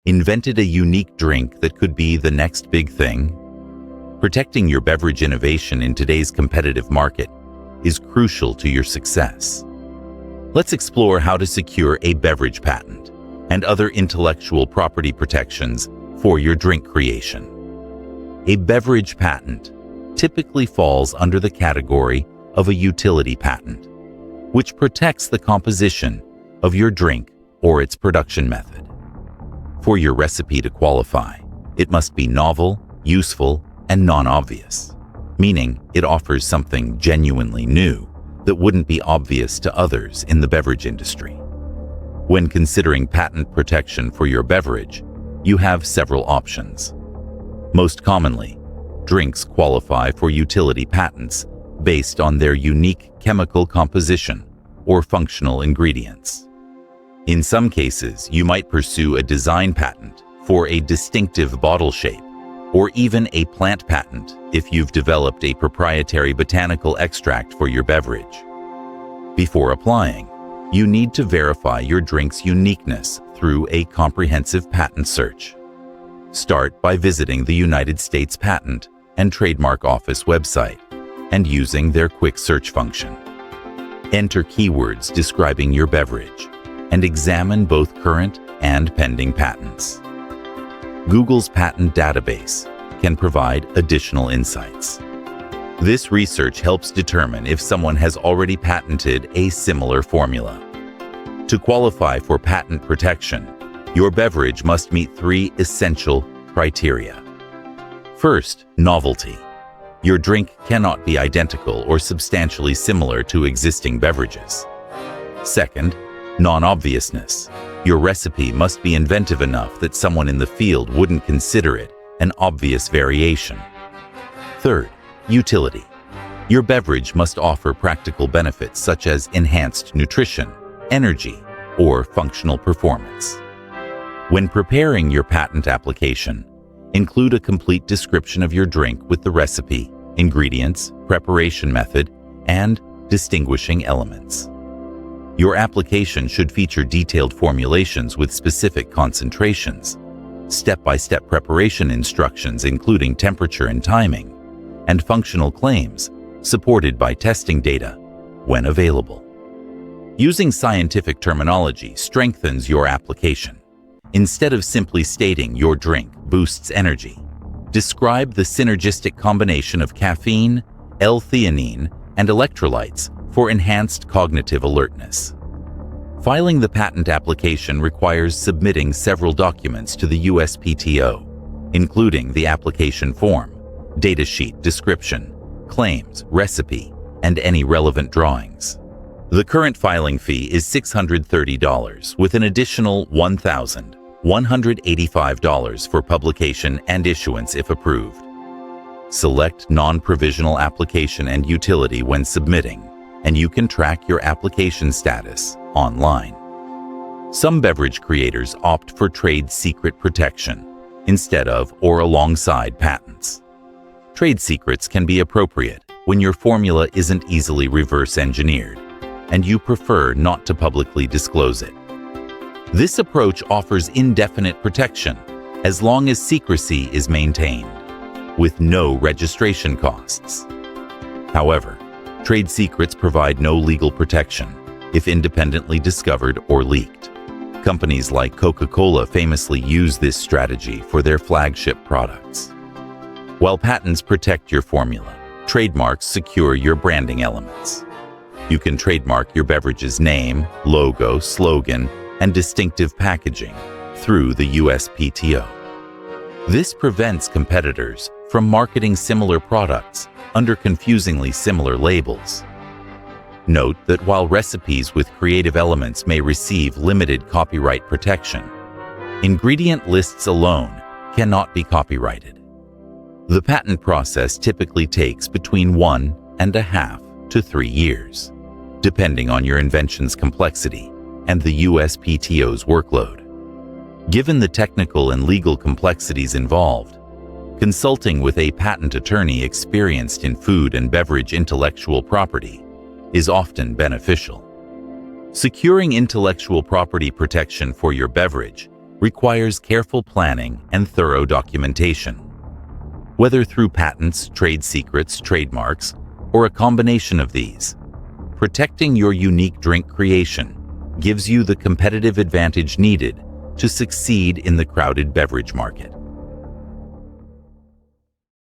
Invented a unique drink that could be the next big thing? Protecting your beverage innovation in today's competitive market is crucial to your success. Let's explore how to secure a beverage patent and other intellectual property protections for your drink creation. A beverage patent typically falls under the category of a utility patent, which protects the composition of your drink or its production method. For your recipe to qualify, it must be novel, useful, and non-obvious, meaning it offers something genuinely new that wouldn't be obvious to others in the beverage industry. When considering patent protection for your beverage, you have several options. Most commonly, drinks qualify for utility patents based on their unique chemical composition or functional ingredients. In some cases, you might pursue a design patent for a distinctive bottle shape, or even a plant patent if you've developed a proprietary botanical extract for your beverage. Before applying, you need to verify your drink's uniqueness through a comprehensive patent search. Start by visiting the United States Patent and Trademark Office website and using their quick search function. Enter keywords describing your beverage and examine both current and pending patents. Google's patent database can provide additional insights. This research helps determine if someone has already patented a similar formula. To qualify for patent protection, your beverage must meet 3 essential criteria. First, novelty. Your drink cannot be identical or substantially similar to existing beverages. Second, non-obviousness. Your recipe must be inventive enough that someone in the field wouldn't consider it an obvious variation. Third, utility. Your beverage must offer practical benefits such as enhanced nutrition, energy, or functional performance. When preparing your patent application, include a complete description of your drink with the recipe, ingredients, preparation method, and distinguishing elements. Your application should feature detailed formulations with specific concentrations, step-by-step preparation instructions including temperature and timing, and functional claims supported by testing data when available. Using scientific terminology strengthens your application. Instead of simply stating your drink boosts energy, describe the synergistic combination of caffeine, L-theanine, and electrolytes for enhanced cognitive alertness. Filing the patent application requires submitting several documents to the USPTO, including the application form, datasheet description, claims, recipe, and any relevant drawings. The current filing fee is $630 with an additional $1,185 for publication and issuance if approved. Select non-provisional application and utility when submitting, and you can track your application status online. Some beverage creators opt for trade secret protection instead of or alongside patents. Trade secrets can be appropriate when your formula isn't easily reverse engineered and you prefer not to publicly disclose it. This approach offers indefinite protection as long as secrecy is maintained, with no registration costs. However, trade secrets provide no legal protection if independently discovered or leaked. Companies like Coca-Cola famously use this strategy for their flagship products. While patents protect your formula, trademarks secure your branding elements. You can trademark your beverage's name, logo, slogan, and distinctive packaging through the USPTO. This prevents competitors from marketing similar products under confusingly similar labels. Note that while recipes with creative elements may receive limited copyright protection, ingredient lists alone cannot be copyrighted. The patent process typically takes between 1.5 to 3 years, depending on your invention's complexity and the USPTO's workload. Given the technical and legal complexities involved, consulting with a patent attorney experienced in food and beverage intellectual property is often beneficial. Securing intellectual property protection for your beverage requires careful planning and thorough documentation. Whether through patents, trade secrets, trademarks, or a combination of these, protecting your unique drink creation gives you the competitive advantage needed to succeed in the crowded beverage market.